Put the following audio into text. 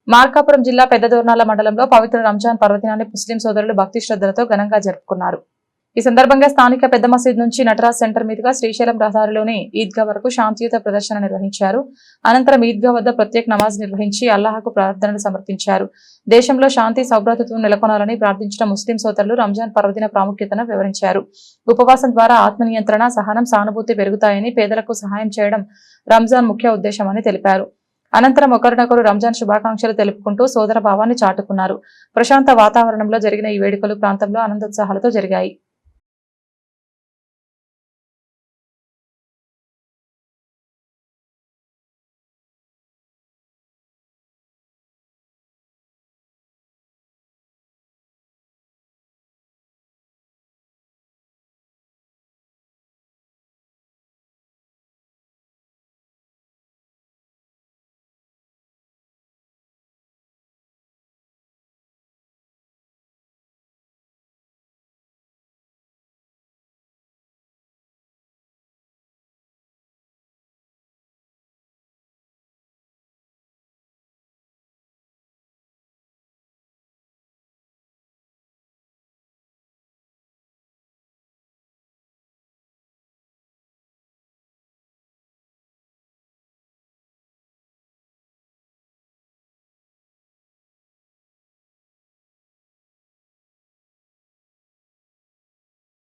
మార్కాపురం జిల్లా పెద్దదోర్నాల మండలంలో పవిత్ర రంజాన్ పర్వదినాన్ని ముస్లిం సోదరులు భక్తి శ్రద్ధలతో ఘనంగా జరుపుకున్నారు. ఈ సందర్భంగా స్థానిక పెద్ద మసీద్ నుంచి నటరాజ్ సెంటర్ మీదుగా శ్రీశైలం రహదారిలోని ఈద్గా వరకు శాంతియుత ప్రదర్శన నిర్వహించారు. అనంతరం ఈద్గా వద్ద ప్రత్యేక నమాజ్ నిర్వహించి అల్లాహకు ప్రార్థనలు సమర్పించారు. దేశంలో శాంతి సౌభ్రాతృత్వం నెలకొనాలని ప్రార్థించిన ముస్లిం సోదరులు రంజాన్ పర్వదిన ప్రాముఖ్యతను వివరించారు. ఉపవాసం ద్వారా ఆత్మనియంత్రణ, సహనం, సానుభూతి పెరుగుతాయని, పేదలకు సహాయం చేయడం రంజాన్ ముఖ్య ఉద్దేశమని తెలిపారు. అనంతరం ఒకరినొకరు రంజాన్ శుభాకాంక్షలు తెలుపుకుంటూ సోదర భావాన్ని చాటుకున్నారు. ప్రశాంత వాతావరణంలో జరిగిన ఈ వేడుకలు ప్రాంతంలో ఆనందోత్సాహాలతో జరిగాయి.